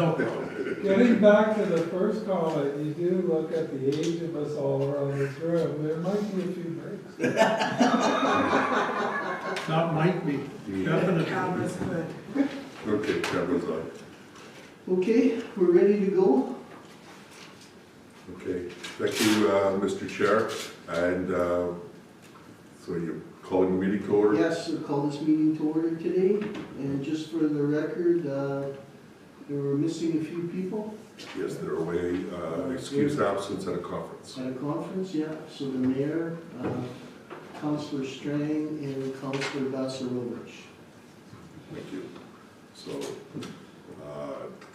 Getting back to the first comment, you do look at the age of us all around this room, there might be a few breaks. That might be, definitely. Cameras good. Okay, cameras on. Okay, we're ready to go. Okay, thank you, Mr. Chair. And so you're calling the meeting to order? Yes, we'll call this meeting to order today. And just for the record, we were missing a few people Yes, they're away, excused absence at a conference. at a conference, yeah. So the mayor, Councillor Strang, and Councillor Vasarovich. Thank you. So,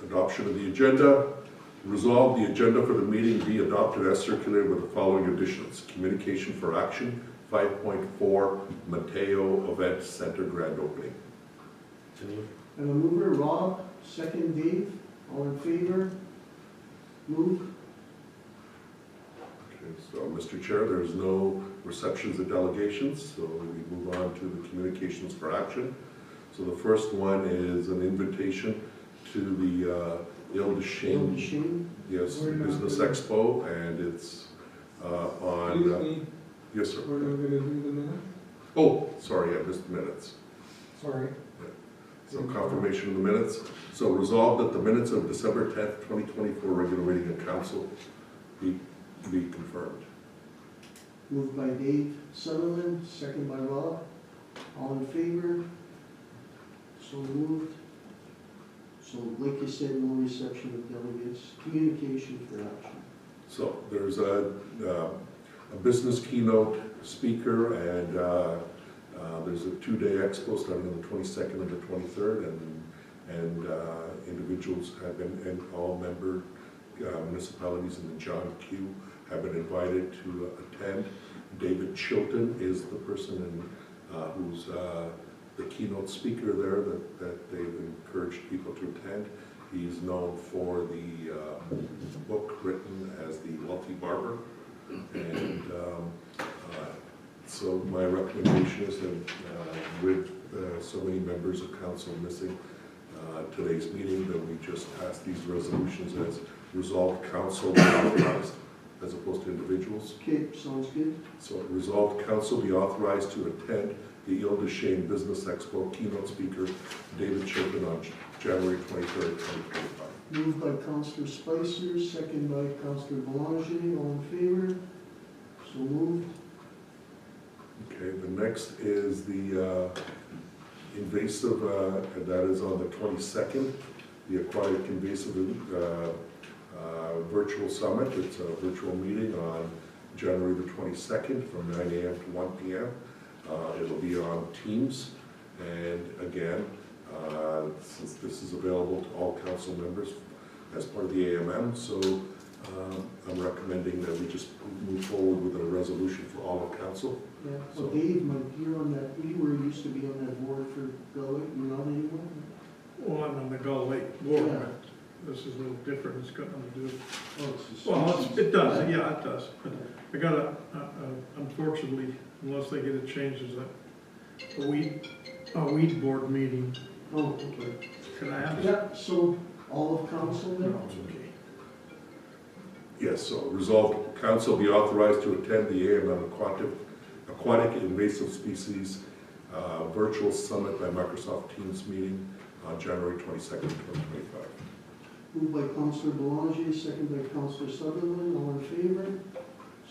adoption of the agenda. Resolve the agenda for the meeting be adopted as circulated with the following additions. Communication for action, 5.4, Mateo Event Center grand opening. I'm a mover, Rob, second Dave, all in favor? Move. Okay, so Mr. Chair, there's no receptions or delegations, so we move on to the communications for action. So the first one is an invitation to the Ile de Shane, Shane. yes, We're not Business doing- Expo, and it's on, Excuse me, yes, sir. we're not gonna do the minutes? Oh, sorry, I missed the minutes. Sorry. So confirmation of the minutes. So resolved that the minutes of December 10th, 2024 regular meeting of council be confirmed. Moved by Dave Sutherland, second by Rob. All in favor? So moved. So like you said, no reception of delegates, communication for action. So there's a business keynote speaker, and there's a two-day expo starting on the 22nd and the 23rd, and individuals have been, and all member municipalities in the John Q have been invited to attend. David Chilton is the person who's the keynote speaker there that they've encouraged people to attend. He's known for the book written as The Wealthy Barber. And so my recommendation is that with so many members of council missing today's meeting, that we just pass these resolutions as resolved council be authorized as opposed to individuals. Okay, sounds good. So resolved council be authorized to attend the Ile de Shane Business Expo keynote speaker David Chilton on January 23rd, 2025. Moved by Councillor Spicer, second by Councillor Belanger, all in favor? So moved. Okay, the next is the invasive, and that is on the 22nd, the Aquatic Invasive Virtual Summit. It's a virtual meeting on January the 22nd from 9 a.m. to 1 p.m. It'll be on Teams, and again, since this is available to all council members as part of the AMM, so I'm recommending that we just move forward with a resolution for all of council. Yeah, So- well, Dave, you're on that, you were used to be on that board for Gully, you're not anymore? Well, I'm on the Gull Lake board, Yeah. but this is a little different, it's got nothing to do. Oh, it's the Well, species. it does, yeah, it does, but I got unfortunately, unless they get it changed, is a weed board meeting. Oh, okay. Can I have? Yeah, so all of council then? No, it's okay. Yes, so resolved, council be authorized to attend the AMM Aquatic Invasive Species Virtual Summit by Microsoft Teams meeting on January 22nd, 2025. Moved by Councillor Belanger, second by Councillor Sutherland, all in favor?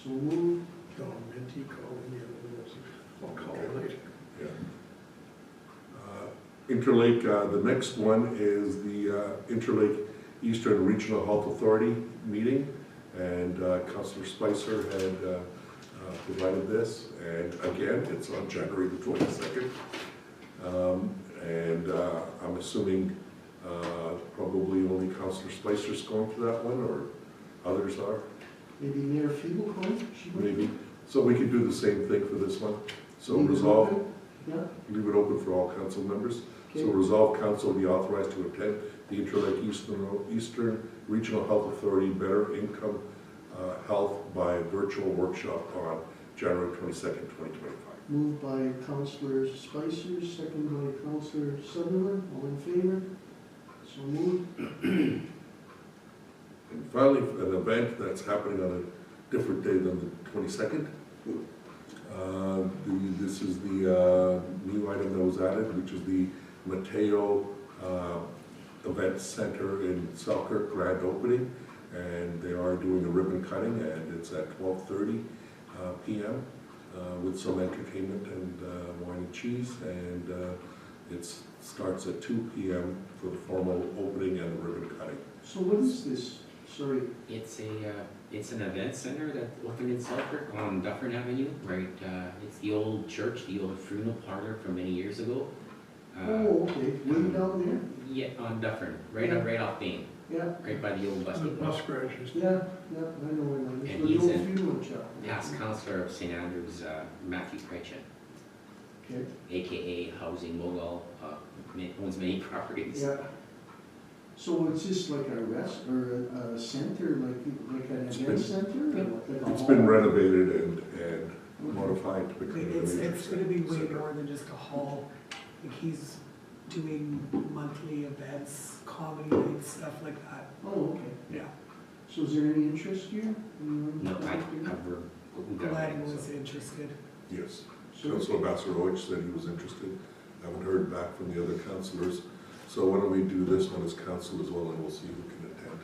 So moved. Don Minty called me, I'll call her later. Yeah. Interlake, the next one is the Interlake Eastern Regional Health Authority meeting, and Councillor Spicer had provided this, and again, it's on January the 22nd. And I'm assuming probably only Councillor Spicer's going to that one, or others are, Maybe Mayor Fugel, she might? maybe. So we could do the same thing for this one. So Leave it resolve, open? Yeah, leave it open for all council members. So okay. resolve council be authorized to attend the Interlake Eastern Regional Health Authority Better Income Health by virtual workshop on January 22nd, 2025. Moved by Councillor Spicer, second by Councillor Sutherland, all in favor? So moved. And finally, an event that's happening on a different day than the 22nd. This is the new item that was added, which is the Mateo Event Center in Selkirk grand opening. And they are doing a ribbon cutting, and it's at 12:30 p.m. With some entertainment and wine and cheese. And it starts at 2 p.m. for the formal opening and the ribbon cutting. So what is this? Sorry. It's an event center that opened in Selkirk on Dufferin Avenue, right? It's the old church, the old funeral parlor from many years ago. Oh, okay, way down there? Yeah, on Dufferin, right off Main, Yeah, right by the old bus The depot. bus garages. yeah, I know where that is. And The he's old in funeral chapel. Past counselor of St. Andrews, Matthew Cretchen, Okay, AKA housing mogul, owns many properties. yeah. So it's just like a rest, or a center, like an It's event been- center? or like a It's hall? been renovated and modified to become an It's event gonna be way center. more than just a hall. Like he's doing monthly events, comedy nights, stuff like that. Oh, okay. Yeah. So is there any interest here? No, we got Glad he it, was so. interested. Yes. So, Councilor Basarowicz said he was interested. Haven't heard back from the other councilors. So why don't we do this one as council as well, and we'll see who can attend.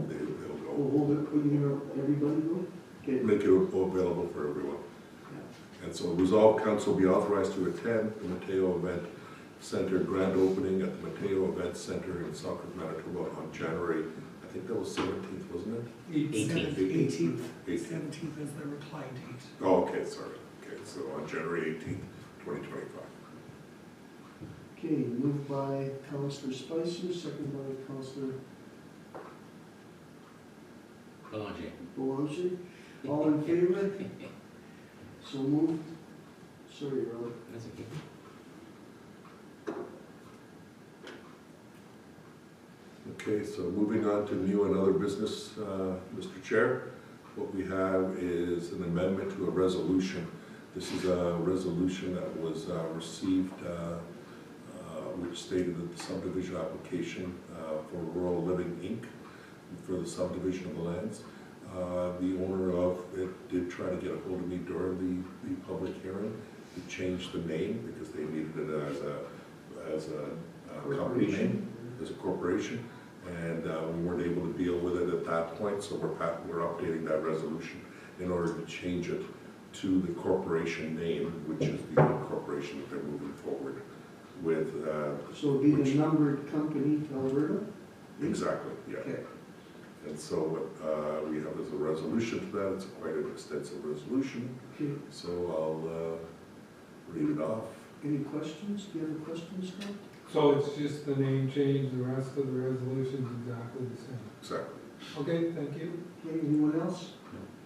They'll oh, go. hold it, you know, everybody go? Okay. Make it available for everyone. And so resolve council be authorized to attend the Mateo Event Center grand opening at the Mateo Event Center in Selkirk, Manitoba on January, I think that was 17th, wasn't it? 18th. 18th, 18th. 17th is the reply date. Oh, okay, sorry. Okay, so on January 18th, 2025. Okay, moved by Councillor Spicer, second by Councillor Belanger. Boulanger. All in favor? So moved. Sorry, Robert. That's okay. Okay, so moving on to new and other business, Mr. Chair. What we have is an amendment to a resolution. This is a resolution that was received, which stated that the subdivision application for Rural Living, Inc., for the subdivision of the lands. The owner of it did try to get a hold of me during the public hearing to change the name because they needed it as a company name, as a corporation. And we weren't able to deal with it at that point, so we're updating that resolution in order to change it to the corporation name, which is the corporation that they're moving forward with. So it'd be Which- the numbered company, Alberta? Exactly, yeah. Okay. And so what we have as a resolution to that, it's quite an extensive resolution, Okay, so I'll read it off. any questions? Do you have any questions, Scott? So it's just the name change, the rest of the resolution's exactly the same. Exactly. Okay, thank you. Okay, anyone else?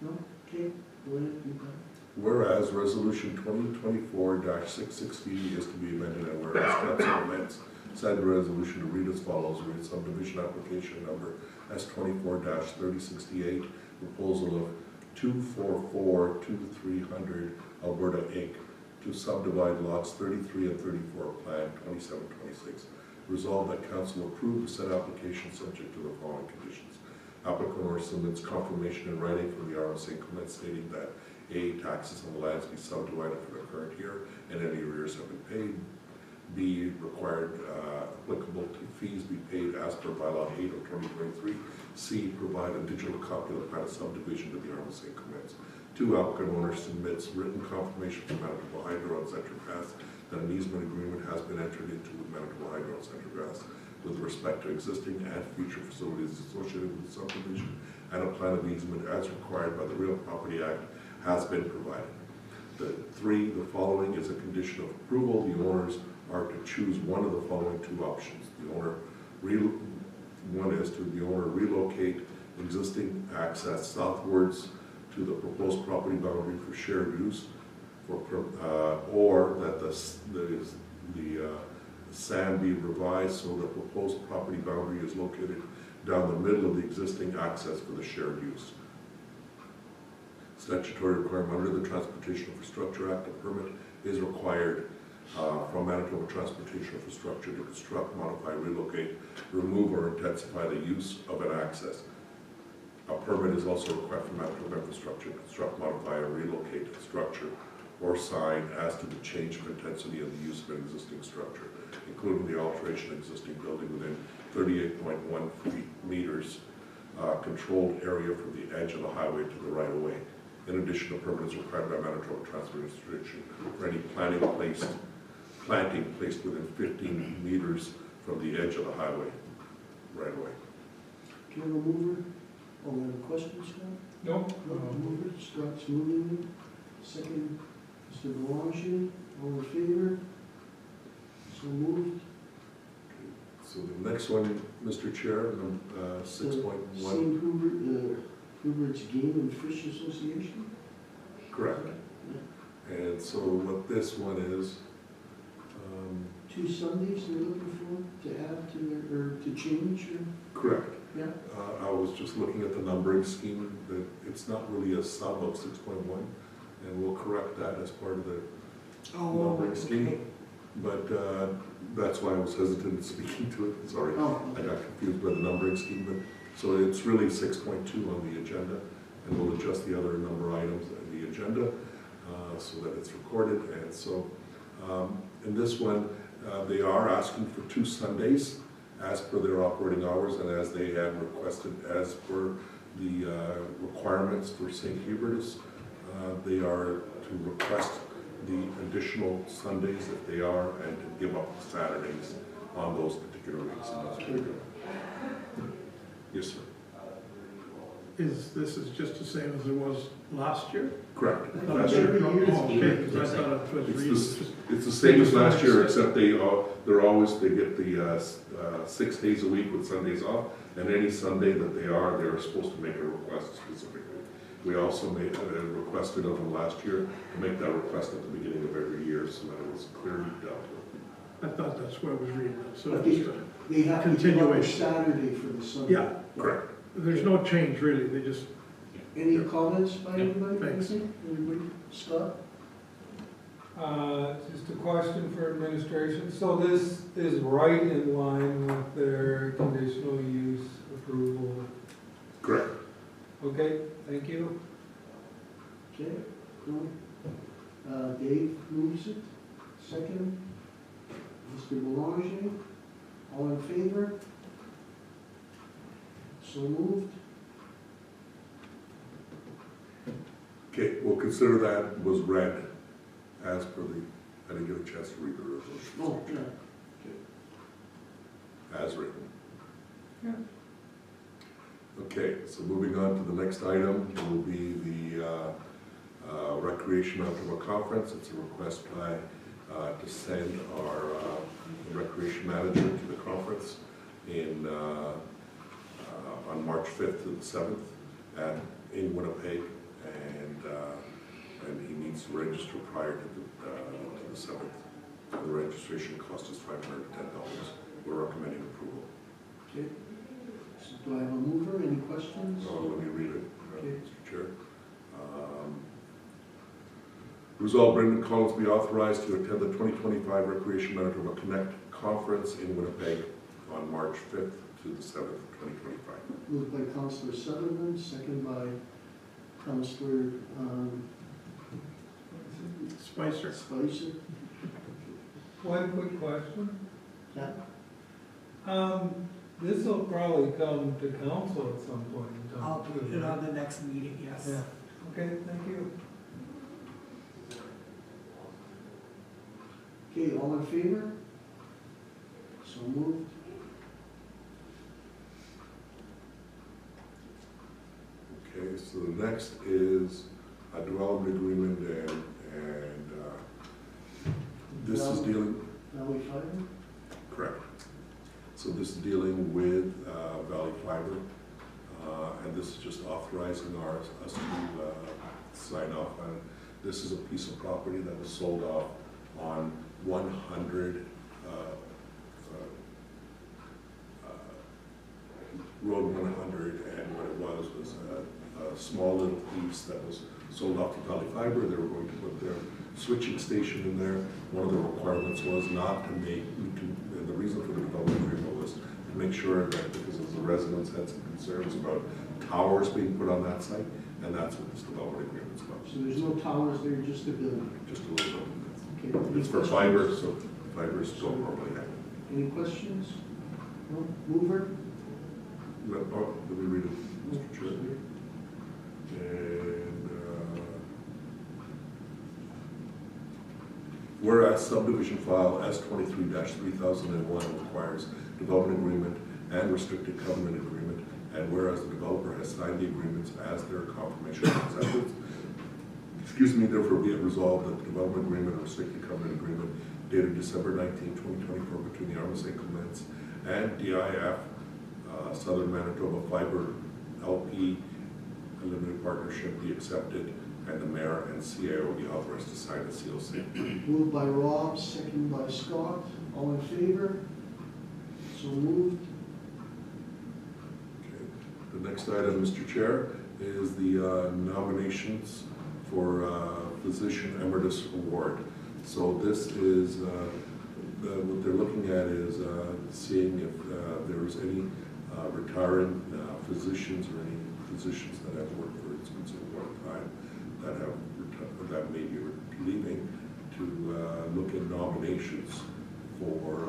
No? Okay, go ahead, you got it. Whereas Resolution 2024-660 is to be amended, and whereas council amends said resolution to read as follows: read subdivision application number S24-3068, proposal of 244-2300 Alberta Inc. to subdivide lots 33 and 34, Plan 2726. Resolved that council approve the said application subject to the following conditions. Applicant or submits confirmation in writing from the RSA Clement stating that A, taxes on the lands be subdivided for the current year and any arrears have been paid. B, required applicable fees be paid as per bylaw 8 of 2023. C, provide a digital copy of the plan of subdivision to the RSA Clement. 2, applicant owner submits written confirmation from Manitoba Hydro and Centrogas that an easement agreement has been entered into with Manitoba Hydro and Centrogas with respect to existing and future facilities associated with the subdivision, and a plan of easement as required by the Real Property Act has been provided. 3, the following is a condition of approval. The owners are to choose one of the following 2 options. The owner relocate existing access southwards to the proposed property boundary for shared use, or that the SAM be revised so the proposed property boundary is located down the middle of the existing access for the shared use. Statutory requirement under the Transportation Infrastructure Act, a permit is required from Manitoba Transportation Infrastructure to construct, modify, relocate, remove, or intensify the use of an access. A permit is also required from Manitoba Infrastructure to construct, modify, or relocate a structure or sign as to the change of intensity of the use of an existing structure, including the alteration of existing building within 38.1 meters controlled area from the edge of the highway to the right of way. In addition, a permit is required by Manitoba Transportation for any planting placed within 15 meters from the edge of the highway right of way. Do you have a mover? Oh, we have a question, Scott? Nope. No, mover, Scott's moving it. Second, Mr. Boulanger, all in favor? So moved. So the next one, Mr. Chair, 6.1. St. Hubert, Hubert's Game and Fish Association? Correct. And so what this one is, 2 Sundays they're looking for to add to their, or to change, or, correct. yeah? I was just looking at the numbering scheme, that it's not really a sub of 6.1, and we'll correct that as part of the Oh, numbering scheme. okay. But that's why I was hesitant speaking to it, sorry. Oh, I got confused by the numbering scheme, but, so it's really 6.2 on the agenda, and we'll adjust the other number items in the agenda so that it's recorded. And so in this one, they are asking for 2 Sundays as per their operating hours and as they had requested as per the requirements for St. Hubertus. They are to request the additional Sundays if they are, and to give up Saturdays on those particular weeks. And those particular. Yes, sir. This is just the same as it was last year? Correct. I Last thought year. every year Oh, okay, because I thought it was It's the same as last year, except they get the 6 days a week with Sundays off, and any Sunday that they're supposed to make a request specifically. We also requested of them last year to make that request at the beginning of every year so that it was clearly dealt with. I thought that's what I was reading. So But it's, they have to give up a Continuation. Saturday for the Sunday. yeah, Correct. there's no change really, they just, Any comments by Yeah, anybody? thanks. Anything? Anybody? Scott? Just a question for administration. So this is right in line with their conditional use approval? Correct. Okay, thank you. Okay, cool. Dave moves it. Second, Mr. Boulanger, all in favor? So moved. Okay, we'll consider that was read as per the, I didn't get a chance to read the resolution. Oh, yeah. As written. Yeah. Okay, so moving on to the next item will be the Recreation Outdoor Conference. It's a request to send our recreation manager to the conference on March 5th to the 7th in Winnipeg, and he needs to register prior to the 7th. The registration cost is $510. We're recommending approval. Okay. So do I have a mover? Any questions? Let me read it, Okay. Mr. Chair. Resolve Brendan Collins be authorized to attend the 2025 Recreation Manitoba Connect Conference in Winnipeg on March 5th to the 7th, 2025. Moved by Councillor Sutherland, second by Councillor Spicer. Spicer. One quick question. Yeah. This will probably come to council at some point in time. I'll put it on the next meeting, yes. Yeah, okay, thank you. Okay, all in favor? So moved. Okay, so the next is a development agreement and this is dealing, Valley Fiber? correct. So this is dealing with Valley Fiber, and this is just authorizing us to sign off on it. This is a piece of property that was sold off on 100 Road 100, and what it was a small little piece that was sold off to Valley Fiber. They were going to put their switching station in there. One of the requirements was not to make, and the reason for the development agreement was to make sure that, because of the residents had some concerns about towers being put on that site, and that's what this development agreement's about. So there's no towers there, just a building. Just a little bit. Okay. Any It's for questions? fiber, so fibers don't normally have. Any questions? No? Mover? Let me read it, Mr. Chair. And, whereas subdivision file S23-3001 requires development agreement and restricted covenant agreement, and whereas the developer has signed the agreements as their confirmation of acceptance, therefore be it resolved that the development agreement and restricted covenant agreement dated December 19, 2024 between the Arma St. Clements and DIF Southern Manitoba Fiber LP Limited Partnership be accepted, and the mayor and CAO be authorized to sign the COC. Moved by Rob, second by Scott. All in favor? So moved. Okay. The next item, Mr. Chair, is the nominations for Physician Emeritus Award. So this is, what they're looking at is seeing if there's any retiring physicians or any physicians that have worked for a considerable time that may be leaving, to look at nominations for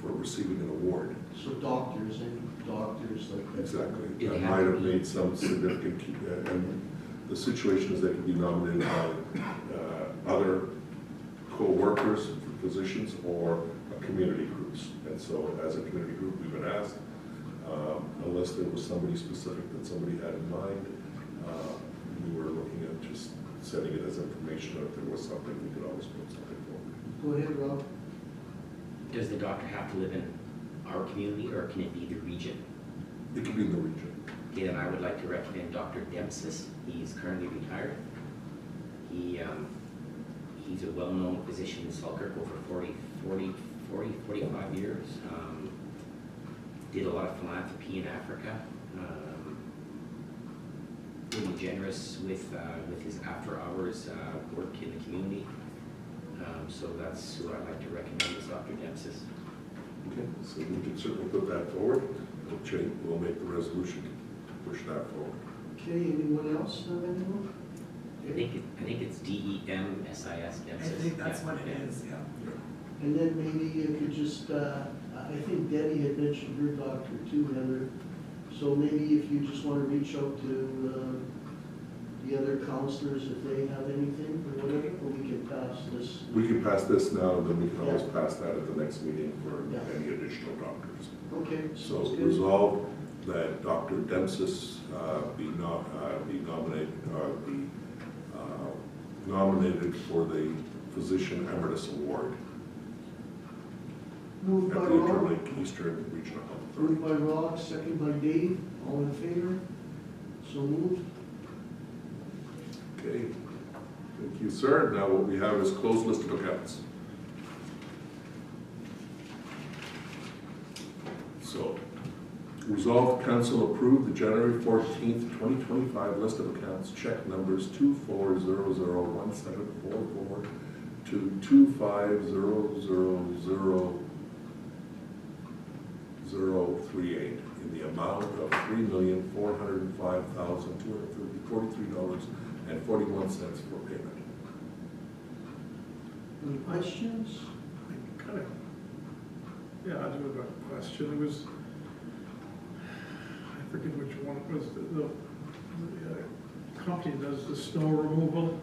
receiving an award. So doctors, any doctors like that? Exactly. It That had might to have be. made some significant, and the situation is they can be nominated by other co-workers, physicians, or community groups. And so as a community group, we've been asked, unless there was somebody specific that somebody had in mind, we were looking at just sending it as information. If there was something, we could always put something forward. Go ahead, Rob. Does the doctor have to live in our community, or can it be the region? It could be in the region. Okay, then I would like to recommend Dr. Dempsis. He's currently retired. He's a well-known physician in Selkirk over 45 years. Did a lot of philanthropy in Africa. Really generous with his after-hours work in the community. So that's who I'd like to recommend is Dr. Dempsis. Okay, so we can certainly put that forward. We'll make the resolution to push that forward. Okay, anyone else have anyone? I think it's DEMSIS. I Dempsis. think that's Yeah. what it is, yeah. And then maybe you could just, I think Debbie had mentioned her doctor too, Heather. So maybe if you just want to reach out to the other counselors, if they have anything or whatever, or we can pass this. We can pass this now, and then we can always pass that at the next meeting for Yeah. any additional doctors. Okay, So sounds good. resolve that Dr. Dempsis be nominated for the Physician Emeritus Award Moved at by the Rob, Interlake Eastern Regional Health moved Authority. by Rob, second by Dave. All in favor? So moved. Okay, thank you, sir. Now what we have is closed list of accounts. So, resolved, council approved the January 14th, 2025 list of accounts, check numbers 24001744 to 2500038 in the amount of $3,405,243.41 for payment. Any questions? I do have a question. It was, I forget which one it was, the company does the snow removal,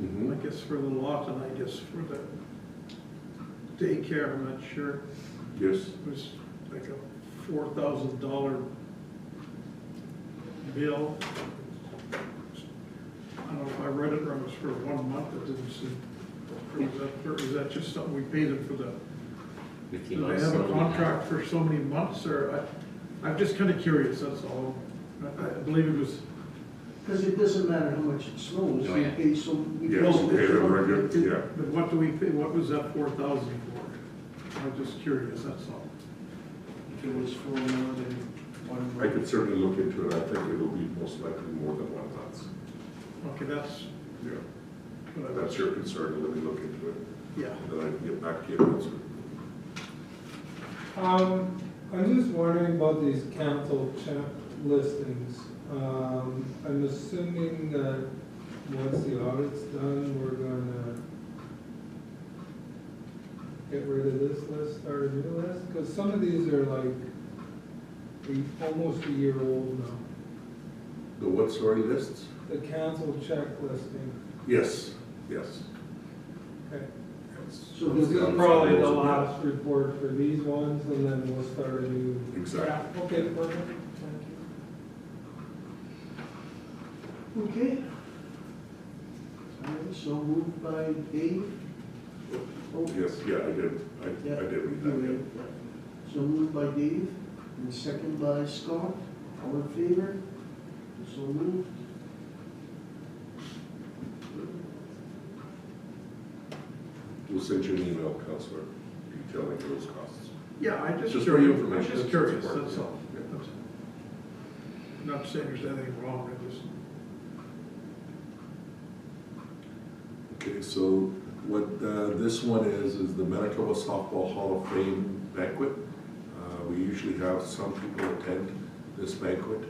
I guess for the lot, and I guess for the daycare, I'm not sure. Yes, It was like a $4,000 bill. I don't know if I read it wrong, it was for 1 month, it didn't seem, or is that just something we paid them for the, With the do they amount of have snow a we have. contract for so many months, or I'm just kind of curious, that's all. I believe it was, Because it doesn't matter how much it snows, Oh, we yeah. pay so. we yes, pay so okay, much. the regular, yeah. but what do we pay, what was that 4,000 for? I'm just curious, that's all. it was for more than one I could month. certainly look into it, I think it'll be most likely more than 1 month. Okay, that's, Yeah, what I that's was, your concern, let me look into it, yeah. and then I can get back to you and answer. I'm just wondering about these council check listings. I'm assuming that once the audit's done, we're gonna get rid of this list, start a new list? Because some of these are like almost a year old now. The what, sorry, lists? The council check listing. Yes, yes. Okay. So This this is is probably the last report for these ones, and then we'll start a new. Exactly. Yeah, okay, perfect, thank you. Okay. All right, so moved by Dave. Oh, Yes, yeah, I did, yeah, I did read you that, yeah. read, yeah. So moved by Dave and second by Scott. All in favor? So moved. We'll send you an email, Counselor, detailing those costs. Yeah, I just. Just for your I'm information, just it's curious, important, that's all. yeah. That's- Not saying there's anything wrong, I just, Okay, so what this one is the Manitoba Softball Hall of Fame banquet. We usually have some people attend this banquet.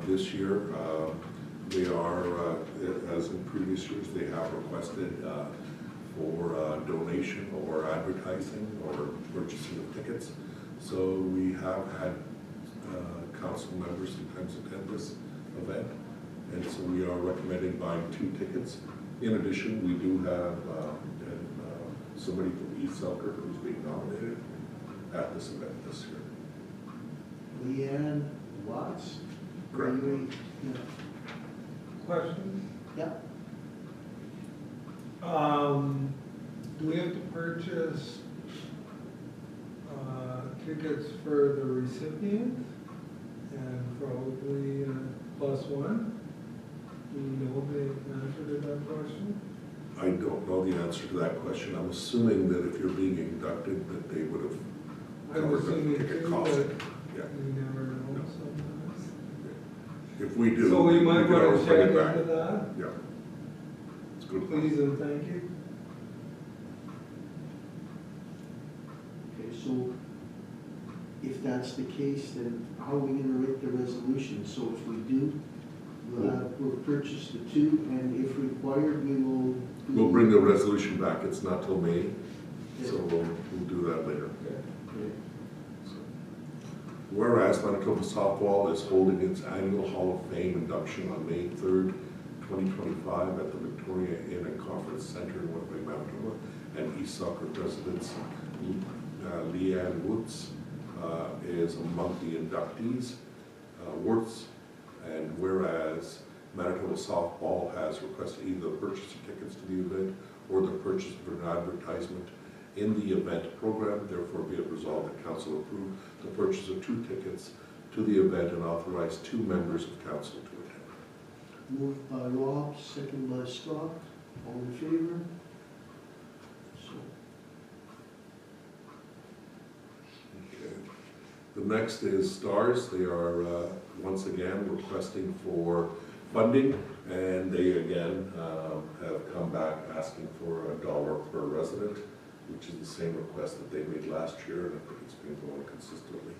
This year, they are, as in previous years, they have requested for donation or advertising or purchasing of tickets. So we have had council members sometimes attend this event. And so we are recommending buying 2 tickets. In addition, we do have somebody from East Selkirk who's being nominated at this event this year. Leanne Watts. Correct. Yeah. Questions? Yeah. Do we have to purchase tickets for the recipient and probably +1? Do you know the answer to that question? I don't know the answer to that question. I'm assuming that if you're being inducted, that they would have I'm covered assuming the ticket too, cost. but Yeah, we never know sometimes. if we do. So we might can want always to bring check it back. into that, Yeah. It's good. please and thank you. Okay, so if that's the case, then how are we gonna write the resolution? So if we do, we'll purchase the 2, and if required, we will. We'll bring the resolution back. It's not till May, so we'll do that later. Okay. So, whereas Manitoba Softball is holding its annual Hall of Fame induction on May 3rd, 2025 at the Victoria Inn and Conference Center in Winnipeg, Manitoba, and East Selkirk residents Leanne Woods is among the inductees. Worths, and whereas Manitoba Softball has requested either the purchase of tickets to the event or the purchase of an advertisement in the event program, therefore be it resolved that council approve the purchase of 2 tickets to the event and authorize 2 members of council to attend. Moved by Rob, second by Scott. All in favor? So, Okay. The next is STARS. They are once again requesting for funding, and they again have come back asking for $1 per resident, which is the same request that they made last year, and I think it's been going consistently.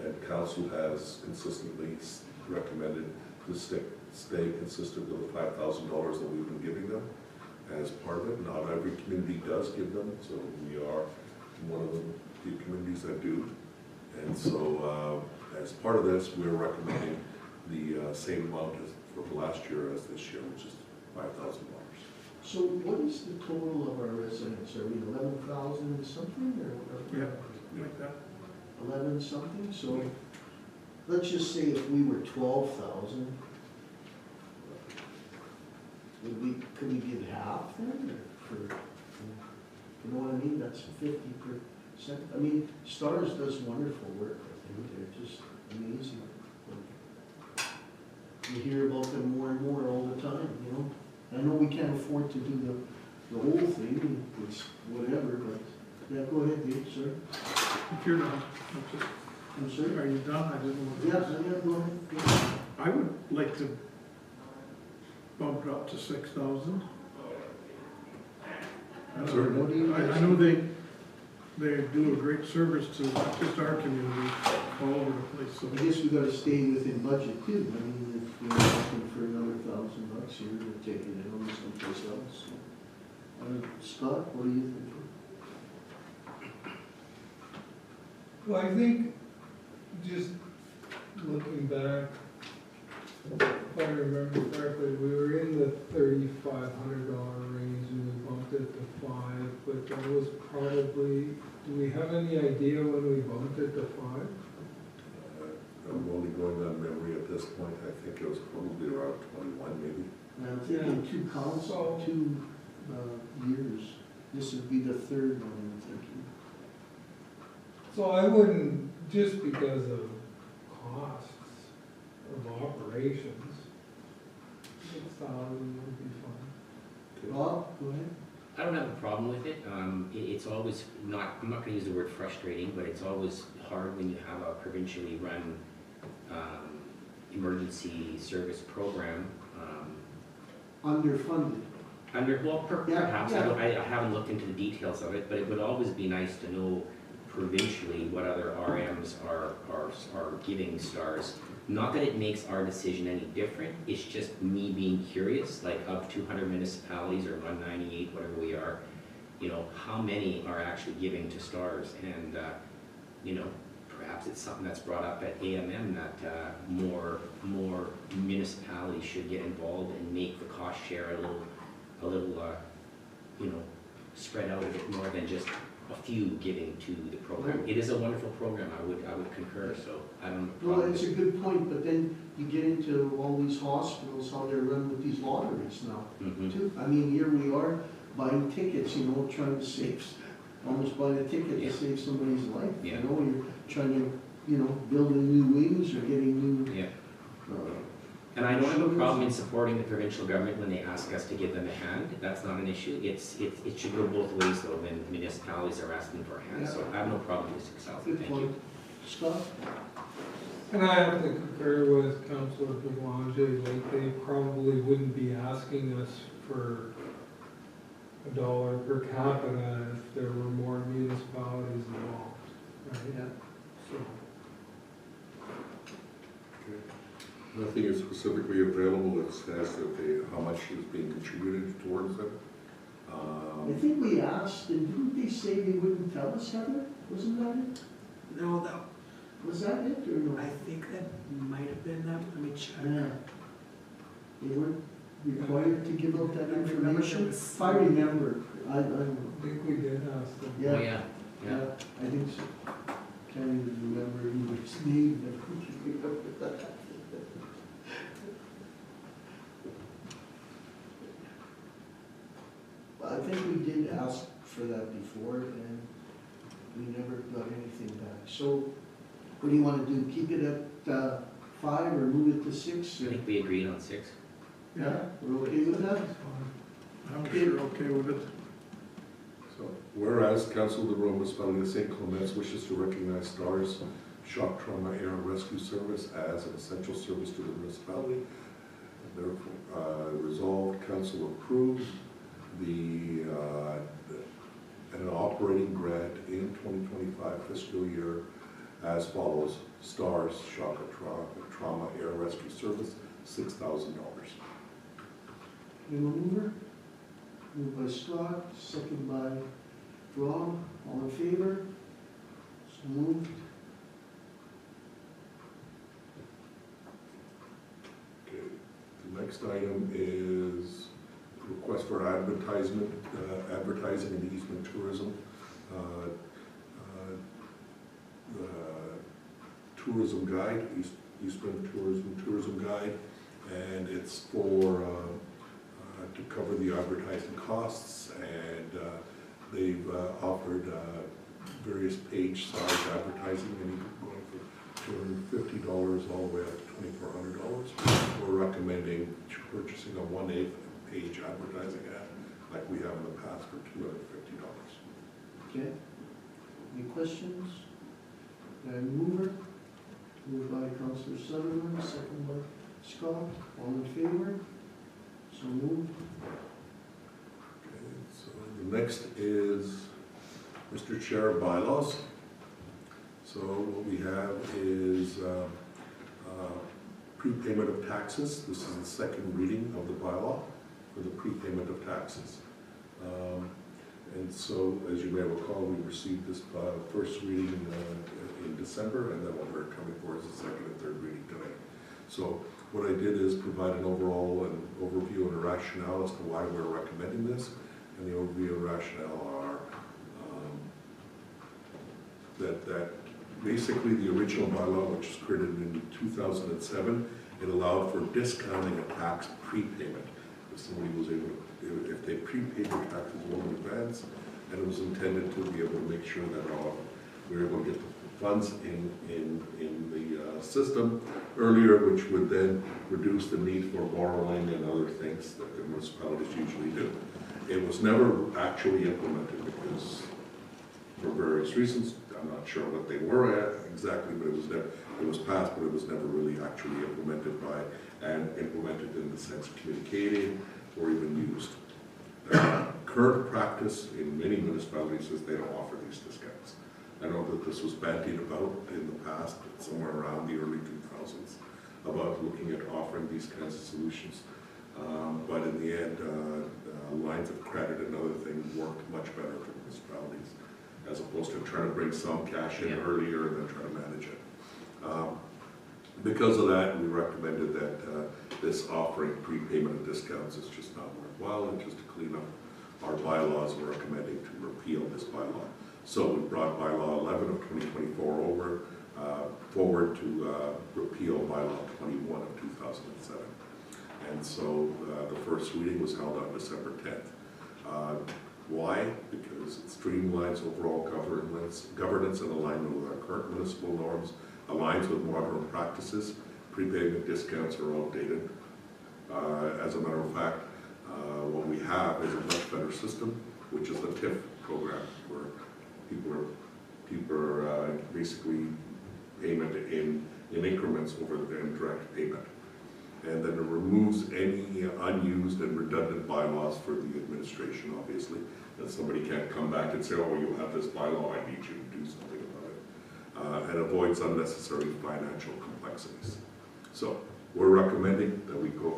And council has consistently recommended this stay consistent with the $5,000 that we've been giving them as part of it. Not every community does give them, so we are one of the few communities that do. And so as part of this, we're recommending the same amount as for last year as this year, which is $5,000. so what is the total of our residents? Are we 11,000 something, or? yeah, like that. 11 something, so let's just say if we were 12,000, could we give half then, or for, you know what I mean, that's 50%. I mean, STARS does wonderful work, I think, they're just amazing. You hear about them more and more all the time, you know? I know we can't afford to do the whole thing, it's whatever, but, yeah, go ahead, Dave, sorry. If you're not, I'm just, I'm sorry? are you done? I didn't want to. Yeah, go ahead. Yeah. I would like to bump it up to 6,000. Certainly. What do you I know they do a great service to not just our community, all over the place, so. I guess we gotta stay within budget too. I mean, if we're asking for another $1,000 here, we're taking it on someplace else. Scott, what do you think? Well, I think, just looking back, if I remember correctly, we were in the $3,500 range and we bumped it to 5, but that was probably, do we have any idea when we bumped it to 5? I'm only going on memory at this point. I think it was probably around 21 maybe. I'm thinking 2 council, 2 years. This would be the third one, I'm thinking. So I wouldn't, just because of costs of operations, 6,000 would be fine. Rob, go ahead. I don't have a problem with it. It's always not, I'm not gonna use the word frustrating, but it's always hard when you have a provincially run emergency service program. Underfunded. Perhaps, Yeah. I haven't looked into the details of it, but it would always be nice to know provincially what other RMs are giving stars. Not that it makes our decision any different, it's just me being curious, like of 200 municipalities or 198, whatever we are, you know, how many are actually giving to stars? And, you know, perhaps it's something that's brought up at AMM that more municipalities should get involved and make the cost share a little, you know, spread out a bit more than just a few giving to the program. It is a wonderful program, I would concur, so I don't have a Well, problem. it's a good point, but then you get into all these hospitals, how they're run with these lotteries now, Mhm. too. I mean, here we are buying tickets, you know, trying to save, almost buying a ticket Yeah. to save somebody's life. Yeah. You know, you're trying to, you know, building new wings or getting new, Yeah, uh, and I don't have a problem in supporting the provincial government when they ask us to give them a hand, that's not an issue. It should go both ways though, when municipalities are asking for a hand, so I have no problem with 6,000, good thank you. point. Scott? And I have to concur with Councillor Boulanger, like, they probably wouldn't be asking us for $1 per capita if there were more municipalities involved, right? Yeah. So, Nothing is specifically available that says that how much is being contributed towards it. I think we asked, and didn't they say they wouldn't tell us, Heather? Wasn't that it? No, that, Was that it, or no? I think that might have been that, let me check. Yeah. They weren't required to give out that I remember there information? was- If I remember, I don't I know. think we did ask them. Oh, Yeah, yeah, yeah. I think so. Can't even remember anybody's name, but who can remember that? I think we did ask for that before, and we never got anything back. So, what do you want to do? Keep it at 5 or move it to 6? I think we agreed on 6. Yeah, we're okay with that? That's fine. I'm sure okay with it. So, whereas Council of the Rome Municipality of St. Clements wishes to recognize STARS Shock Trauma Air Rescue Service as an essential service to the municipality. Therefore, resolved, Council approves an operating grant in 2025 fiscal year as follows. STARS Shock Trauma Air Rescue Service, $6,000. You a mover? Moved by Scott, second by Rob, all in favor? So moved. Okay, the next item is request for advertising and easement tourism. Tourism guide, Eastern Tourism Guide, and it's for, to cover the advertising costs, and they've offered various page size advertising, and going for $250 all the way up to $2,400. We're recommending purchasing a 1/8 page advertising ad, like we have in the past, for $250. Okay. Any questions? by Mover, moved by Councillor Sutherland, second by Scott, all in favor? So moved. Okay, so the next is Mr. Chair, bylaws. So what we have is prepayment of taxes. This is the second reading of the bylaw for the prepayment of taxes. And so, as you may recall, we received this first reading in December, and then what we're coming for is the second and third reading today. So what I did is provide an overview and a rationale as to why we're recommending this. And the overview and rationale are that basically the original bylaw, which was created in 2007, it allowed for discounting a tax prepayment. If somebody was able to, if they prepaid their taxes well in advance, and it was intended to be able to make sure that we were able to get the funds in the system earlier, which would then reduce the need for borrowing and other things that the municipalities usually do. It was never actually implemented because, for various reasons, I'm not sure what they were exactly, but it was passed, but it was never really actually implemented in the sense of communicating or even used. Current practice in many municipalities is they don't offer these discounts. I know that this was bandied about in the past, somewhere around the early 2000s, about looking at offering these kinds of solutions. But in the end, lines of credit and other things worked much better for municipalities, as opposed to trying to bring some cash in earlier and then try to manage it. Because of that, we recommended that this offering prepayment of discounts is just not worthwhile, and just to clean up our bylaws, we're recommending to repeal this bylaw. So we brought bylaw 11 of 2024 forward to repeal bylaw 21 of 2007. And so the first reading was held on December 10th. Why? Because it streamlines overall governance and alignment with our current municipal norms, aligns with modern practices. Prepayment discounts are outdated. As a matter of fact, what we have is a much better system, which is the TIF program, where people are basically payment in increments over the direct payment. And then it removes any unused and redundant bylaws for the administration, obviously. That somebody can't come back and say, oh, you have this bylaw, I need you to do something about it. And avoids unnecessary financial complexities. So we're recommending that we go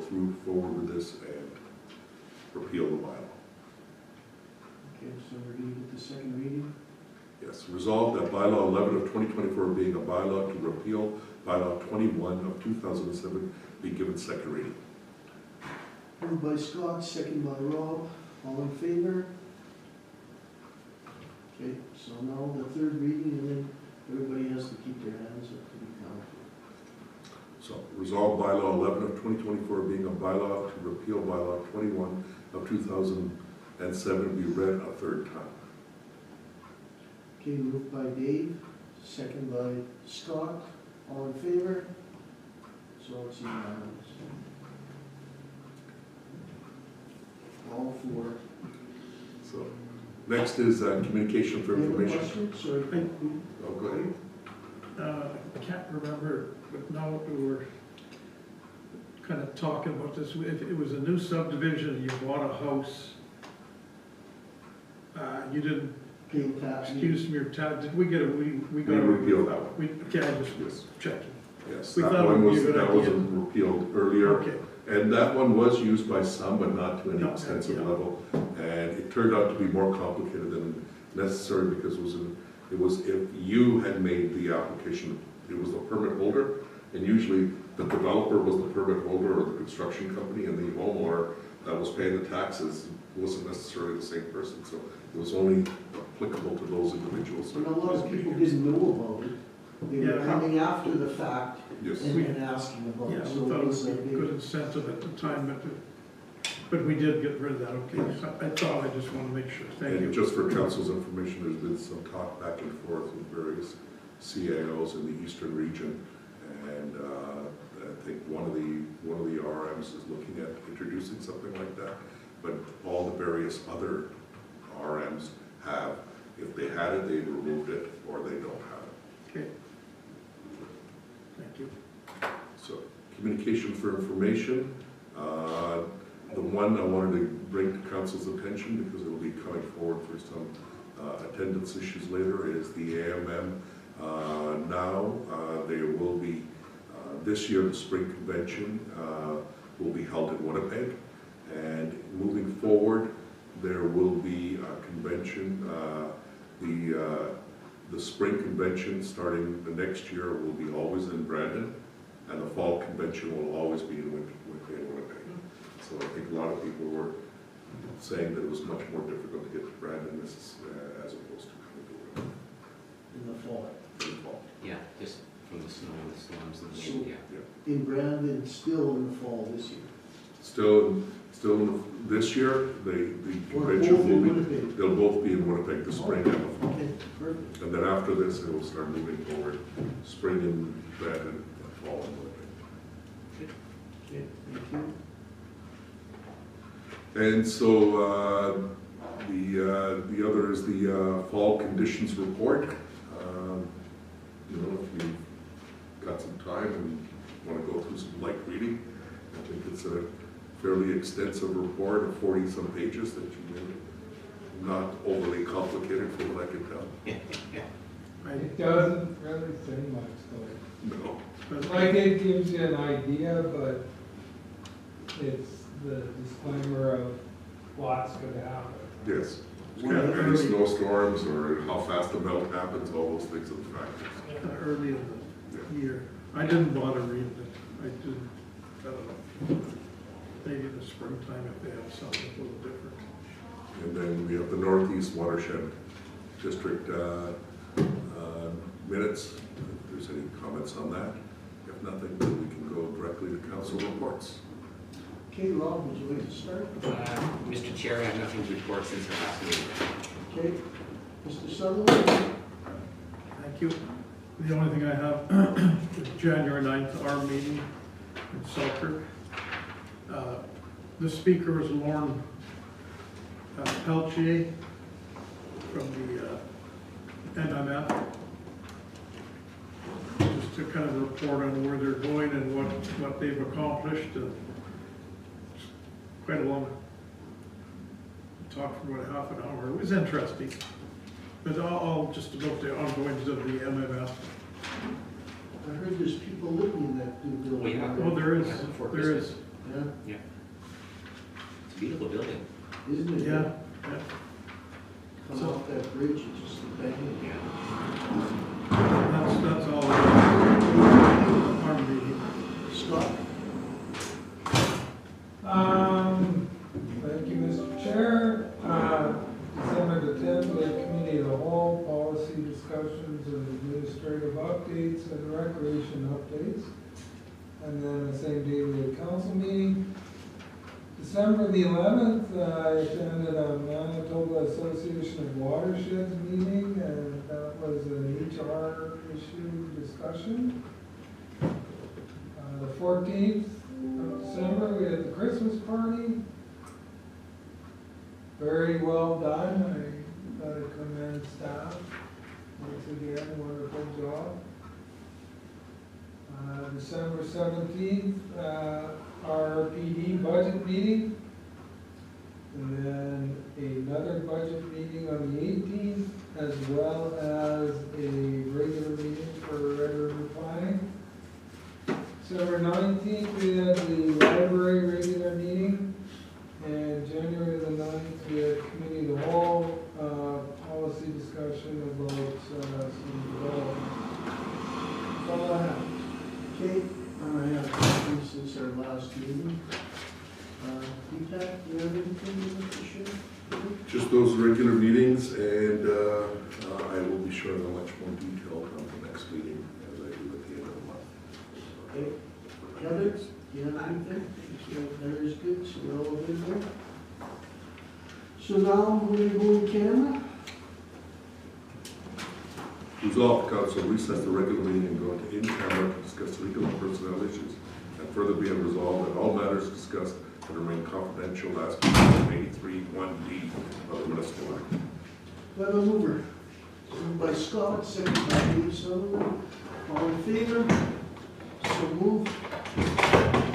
forward with this and repeal the bylaw. Okay, so we're going to get the second reading. Yes, resolved that bylaw 11 of 2024 being a bylaw to repeal bylaw 21 of 2007 be given second reading. Moved by Scott, second by Rob, all in favor? Okay, so now the third reading, and then everybody has to keep their hands up to the council. So, resolved bylaw 11 of 2024 being a bylaw to repeal bylaw 21 of 2007 be read a third time. Okay, moved by Dave, second by Scott, all in favor? So it's unanimous. All four. So, next is communication for You have a information. question? Sorry. Oh, go ahead. I can't remember, but now we were kind of talking about this. If it was a new subdivision, you bought a house, you didn't, Pay tax. excuse me, did we get a, we We got a. repealed that one. Okay, I just Yes. checking. Yes, We that thought it one would be was, a good that was idea. repealed earlier. Okay, And that one was used by some, but not to any No, extensive yeah. level. And it turned out to be more complicated than necessary because it was if you had made the application, it was the permit holder, and usually the developer was the permit holder or the construction company, and the homeowner that was paying the taxes wasn't necessarily the same person. So it was only applicable to those individuals. And a lot of people didn't know about it. They were Yeah. coming after the fact Yes. and asking about yeah, it. we So thought it it was was a a good big, incentive at the time, but we did get rid of that, okay. I thought, I just want to make sure, thank And you. just for council's information, there's been some talk back and forth with various CAOs in the eastern region. And I think one of the RMs is looking at introducing something like that. But all the various other RMs have, if they had it, they removed it, or they don't have it. Okay, you. So, communication for information, the one I wanted to bring to council's attention, because it'll be coming forward for some attendance issues later, is the AMM. Now, there will be, this year, the spring convention will be held in Winnipeg, and moving forward, there will be a convention, the spring convention starting the next year will be always in Brandon, and the fall convention will always be in Winnipeg. So I think a lot of people were saying that it was much more difficult to get to Brandon as opposed to coming to Winnipeg. In the fall. Yeah, just from the snow and the storms and the So- wind, yeah. In Brandon, still in the fall this year. Still this year, the Or convention both will in be, Winnipeg. they'll both be in Winnipeg, the spring and the fall. Okay, perfect. And then after this, it will start moving forward, spring in Brandon, and fall in Winnipeg. Okay, thank you. And so, the other is the fall conditions report. You know, if you've got some time and want to go through some light reading, I think it's a fairly extensive report of 40-some pages that you made, not overly complicated from what I can tell. It doesn't really say much though. No. Like it gives you an idea, but it's the disclaimer of what's gonna happen. Yes. Well, Any early- snowstorms or how fast the melt happens, all those things are the factors. Early in the year. I didn't bother reading it. I didn't, I don't know. Maybe in the springtime if they have something a little different. And then we have the Northeast Watershed District minutes. If there's any comments on that. If nothing, then we can go directly to council reports. Okay, Rob, would you like to start? Mr. Chair, I have nothing to report since our last meeting. Okay, Mr. Sutherland? Thank you. The only thing I have is January 9th, our meeting in Selkirk. The speaker was Lauren Peltier from the MMF. Just to kind of report on where they're going and what they've accomplished. And it's quite a long talk for about half an hour. It was interesting. But all just about the ongoings of the MMF. I heard there's people living in that new building. Yeah. Well, there is, Yeah, before there is, Yeah, It's a beautiful building. isn't it? yeah. Come off that bridge, it's just a bang. Yeah. That's all our meeting. Scott? Thank you, Mr. Chair. December the 10th, we had committee of the whole, policy discussions and administrative updates and recreation updates. And then the same day we had council meeting. December the 11th, I attended a Manitoba Association of Watersheds meeting, and that was an HR issue discussion. The 14th of December, we had the Christmas party. Very well done. I gotta commend staff. Once again, wonderful job. December 17th, our PD budget meeting. And then another budget meeting on the 18th, as well as a regular meeting for regular planning. December 19th, we had the library regular meeting. And January the 9th, we had committee of the whole, policy discussion about some development. That's all I have. Okay, I have nothing since our last meeting. Deepak, do you have anything you want to share? Just those regular meetings, and I will be sharing a much more detailed on the next meeting as I do at the end of the month. Okay. Heather, do you have anything? Heather is good, so we're all good there. So now we're gonna go in camera. Resolved, council recess the regular meeting and go into in-camera to discuss legal and personnel issues, and further be it resolved that all matters discussed and remain confidential as per 83(1)(d) of the municipal act. Do I have a mover? Moved by Scott, second by Dave Sutherland. All in favor? so moved.